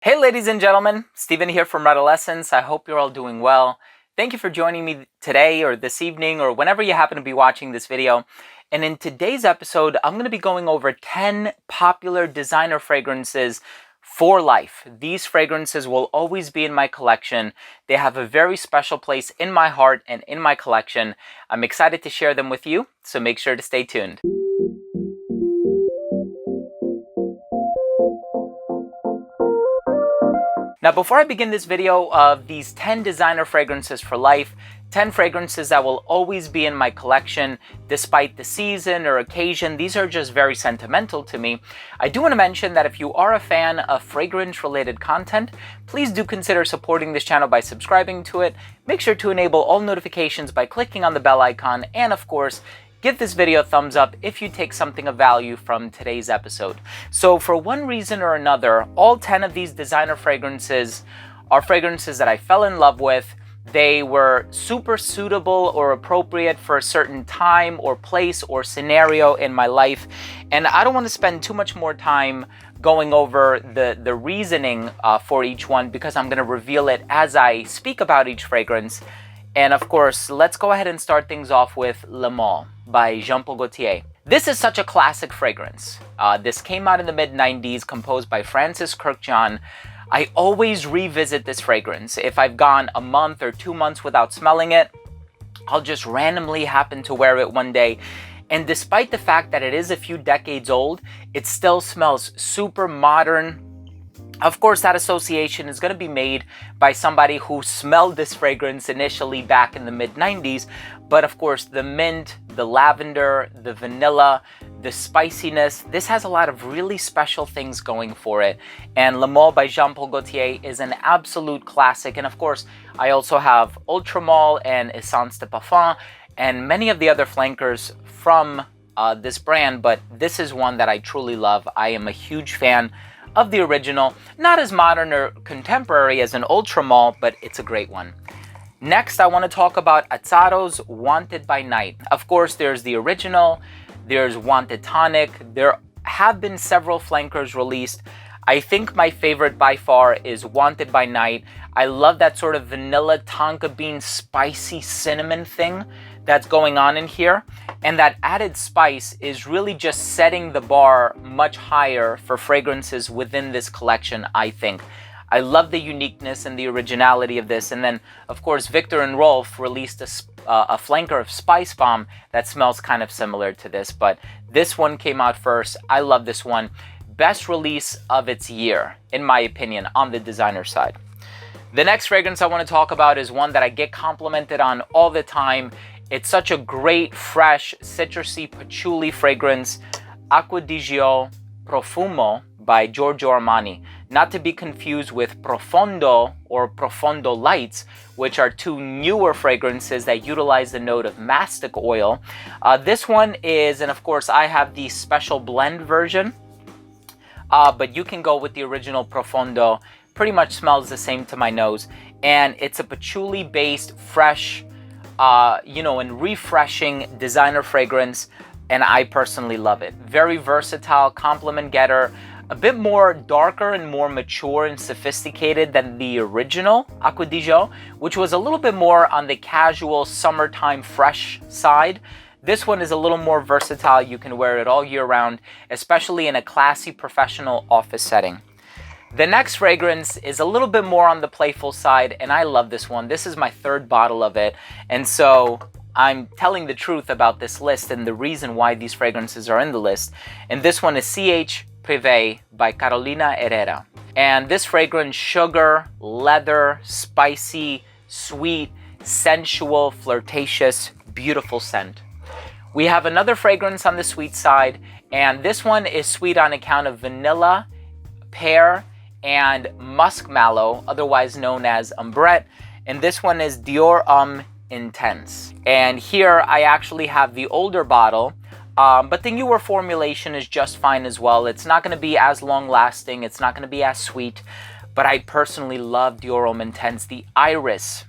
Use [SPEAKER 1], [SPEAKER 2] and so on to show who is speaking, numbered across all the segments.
[SPEAKER 1] Hey ladies and gentlemen, Steven here from Redolessence. I hope you're all doing well. Thank you for joining me today or this evening or whenever you happen to be watching this video. And in today's episode, I'm going to be going over 10 popular designer fragrances for life. These fragrances will always be in my collection. They have a very special place in my heart and in my collection. I'm excited to share them with you, so make sure to stay tuned. Now, before I begin this video of these 10 designer fragrances for life, 10 fragrances that will always be in my collection despite the season or occasion, these are just very sentimental to me. I do want to mention that if you are a fan of fragrance-related content, please do consider supporting this channel by subscribing to it. Make sure to enable all notifications by clicking on the bell icon, and of course, give this video a thumbs up if you take something of value from today's episode. So for one reason or another, all 10 of these designer fragrances are fragrances that I fell in love with. They were super suitable or appropriate for a certain time or place or scenario in my life. And I don't want to spend too much more time going over the reasoning for each one, because I'm going to reveal it as I speak about each fragrance. And of course, let's go ahead and start things off with Le Male by Jean Paul Gaultier. This is such a classic fragrance. This came out in the mid-90s, composed by Francis Kurkdjian. I always revisit this fragrance. If I've gone a month or 2 months without smelling it, I'll just randomly happen to wear it one day. And despite the fact that it is a few decades old, it still smells super modern. Of course, that association is going to be made by somebody who smelled this fragrance initially back in the mid-90s. But of course, the mint, the lavender, the vanilla, the spiciness, this has a lot of really special things going for it. And Le Male by Jean Paul Gaultier is an absolute classic. And of course, I also have Ultra Male and Essence de Parfum and many of the other flankers from this brand. But this is one that I truly love. I am a huge fan of the original, not as modern or contemporary as an Ultra Male, but it's a great one. Next, I want to talk about Azzaro's Wanted by Night. Of course, there's the original, there's Wanted Tonic. There have been several flankers released. I think my favorite by far is Wanted by Night. I love that sort of vanilla tonka bean spicy cinnamon thing that's going on in here. And that added spice is really just setting the bar much higher for fragrances within this collection, I think. I love the uniqueness and the originality of this. And then, of course, Victor and Rolf released a flanker of Spicebomb that smells kind of similar to this. But this one came out first. I love this one. Best release of its year, in my opinion, on the designer side. The next fragrance I want to talk about is one that I get complimented on all the time. It's such a great, fresh, citrusy patchouli fragrance, Aqua Di Gio Profumo by Giorgio Armani. Not to be confused with Profondo or Profondo Lights, which are two newer fragrances that utilize the note of mastic oil. This one is, and of course I have the special blend version, but you can go with the original Profondo. Pretty much smells the same to my nose. And it's a patchouli-based, fresh, and refreshing designer fragrance, and I personally love it. Very versatile, compliment getter, a bit more darker and more mature and sophisticated than the original Aqua Di Gio, which was a little bit more on the casual summertime fresh side. This one is a little more versatile. You can wear it all year round, especially in a classy professional office setting. The next fragrance is a little bit more on the playful side, and I love this one. This is my third bottle of it, and so I'm telling the truth about this list and the reason why these fragrances are in the list. And this one is CH Privé by Carolina Herrera. And this fragrance, sugar, leather, spicy, sweet, sensual, flirtatious, beautiful scent. We have another fragrance on the sweet side, and this one is sweet on account of vanilla, pear, and muskmallow, otherwise known as ambrette, and this one is Dior INCENSE. And here I actually have the older bottle, but the newer formulation is just fine as well. It's not going to be as long lasting, it's not going to be as sweet, but I personally love Dior INCENSE. The iris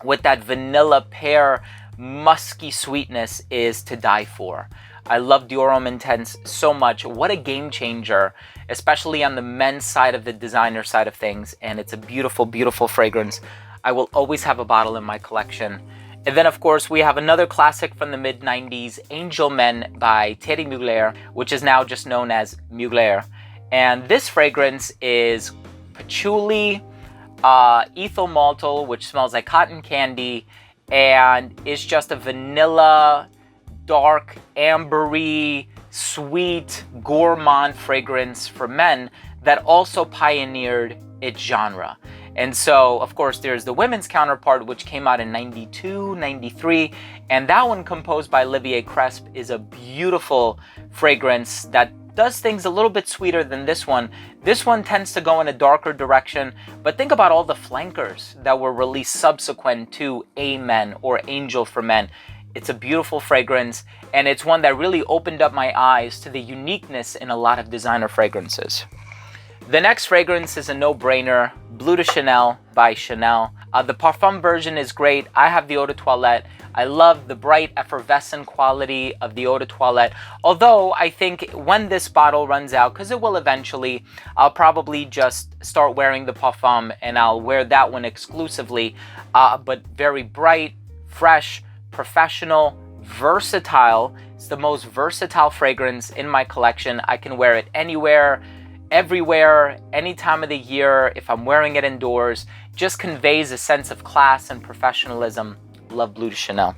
[SPEAKER 1] with that vanilla pear musky sweetness is to die for. I love Dior Homme Intense so much. What a game changer, especially on the men's side of the designer side of things. And it's a beautiful, beautiful fragrance. I will always have a bottle in my collection. And then, of course, we have another classic from the mid-90s, Angel Men by Thierry Mugler, which is now just known as Mugler. And this fragrance is patchouli, ethyl maltol, which smells like cotton candy, and is just a vanilla, dark, ambery, sweet, gourmand fragrance for men that also pioneered its genre. And so, of course, there's the women's counterpart, which came out in 92, 93, and that one, composed by Olivier Cresp, is a beautiful fragrance that does things a little bit sweeter than this one. This one tends to go in a darker direction, but think about all the flankers that were released subsequent to Amen or Angel for Men. It's a beautiful fragrance, and it's one that really opened up my eyes to the uniqueness in a lot of designer fragrances. The next fragrance is a no-brainer, Bleu de Chanel by Chanel. The Parfum version is great. I have the Eau de Toilette. I love the bright, effervescent quality of the Eau de Toilette. Although I think when this bottle runs out, because it will eventually, I'll probably just start wearing the Parfum, and I'll wear that one exclusively. But very bright, fresh, professional, versatile. It's the most versatile fragrance in my collection. I can wear it anywhere, everywhere, any time of the year. If I'm wearing it indoors, just conveys a sense of class and professionalism. Love Bleu de Chanel.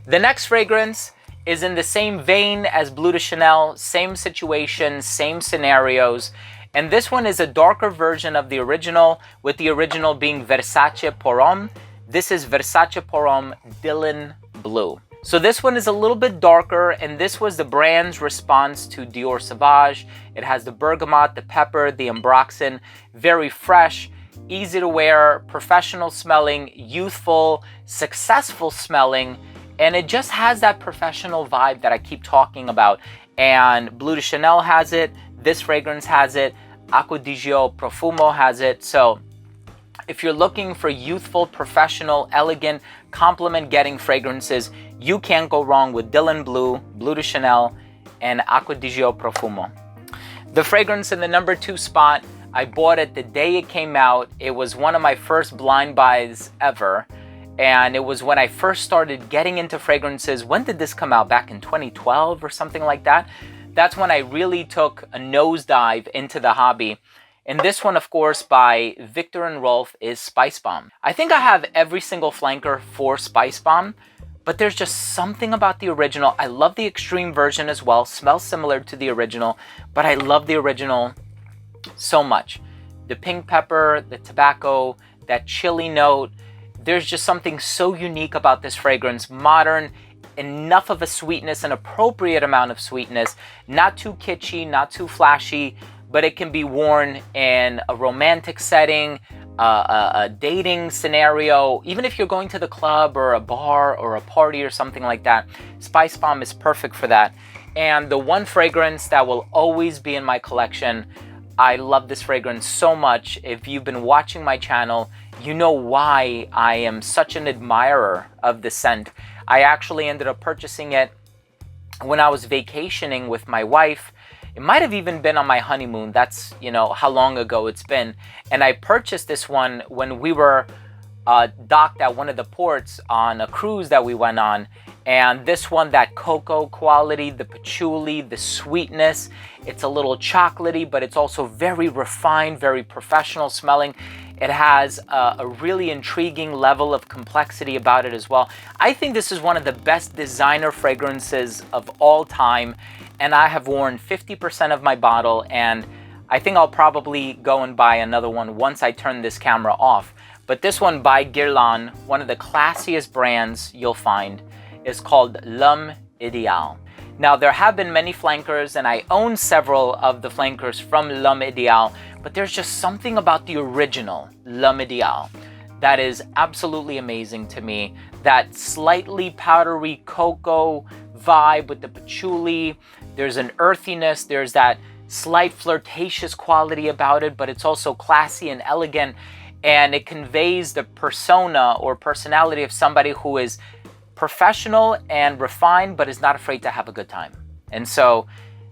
[SPEAKER 1] The next fragrance is in the same vein as Bleu de Chanel, same situation, same scenarios. And this one is a darker version of the original, with the original being Versace Pour Homme. This is Versace Pour Homme Dylan Blue. So this one is a little bit darker, and this was the brand's response to Dior Sauvage. It has the bergamot, the pepper, the ambroxan, very fresh, easy to wear, professional smelling, youthful, successful smelling, and it just has that professional vibe that I keep talking about. And Bleu de Chanel has it, this fragrance has it, Aqua Di Gio Profumo has it. So if you're looking for youthful, professional, elegant, compliment-getting fragrances, you can't go wrong with Dylan Blue, Bleu de Chanel, and Aqua Di Gio Profumo. The fragrance in the number 2 spot, I bought it the day it came out. It was one of my first blind buys ever, and it was when I first started getting into fragrances. When did this come out? Back in 2012 or something like that? That's when I really took a nosedive into the hobby. And this one, of course, by Viktor and Rolf, is Spicebomb. I think I have every single flanker for Spicebomb, but there's just something about the original. I love the extreme version as well. Smells similar to the original, but I love the original so much. The pink pepper, the tobacco, that chili note. There's just something so unique about this fragrance. Modern, enough of a sweetness, an appropriate amount of sweetness. Not too kitschy, not too flashy, but it can be worn in a romantic setting, a dating scenario. Even if you're going to the club or a bar or a party or something like that, Spicebomb is perfect for that. And the one fragrance that will always be in my collection, I love this fragrance so much. If you've been watching my channel, you know why I am such an admirer of this scent. I actually ended up purchasing it when I was vacationing with my wife. It might have even been on my honeymoon. That's, you know, how long ago it's been. And I purchased this one when we were docked at one of the ports on a cruise that we went on. And this one, that cocoa quality, the patchouli, the sweetness, it's a little chocolatey, but it's also very refined, very professional smelling. It has a really intriguing level of complexity about it as well. I think this is one of the best designer fragrances of all time, and I have worn 50% of my bottle, and I think I'll probably go and buy another one once I turn this camera off. But this one by Guerlain, one of the classiest brands you'll find, is called L'Homme Idéal. Now, there have been many flankers, and I own several of the flankers from L'Homme Idéal, but there's just something about the original L'Homme Idéal that is absolutely amazing to me. That slightly powdery cocoa vibe with the patchouli. There's an earthiness, there's that slight flirtatious quality about it, but it's also classy and elegant, and it conveys the persona or personality of somebody who is professional and refined, but is not afraid to have a good time. And so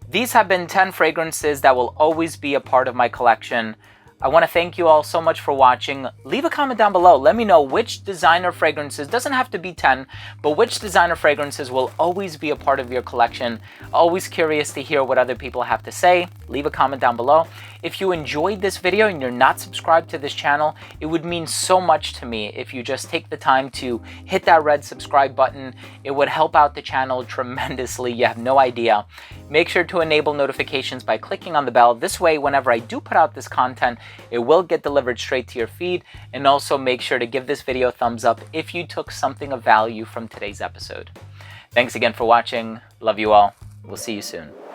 [SPEAKER 1] these have been 10 fragrances that will always be a part of my collection. I want to thank you all so much for watching. Leave a comment down below. Let me know which designer fragrances, doesn't have to be 10, but which designer fragrances will always be a part of your collection. Always curious to hear what other people have to say. Leave a comment down below. If you enjoyed this video and you're not subscribed to this channel, it would mean so much to me if you just take the time to hit that red subscribe button. It would help out the channel tremendously. You have no idea. Make sure to enable notifications by clicking on the bell. This way, whenever I do put out this content, it will get delivered straight to your feed. And also make sure to give this video a thumbs up if you took something of value from today's episode. Thanks again for watching. Love you all. We'll see you soon.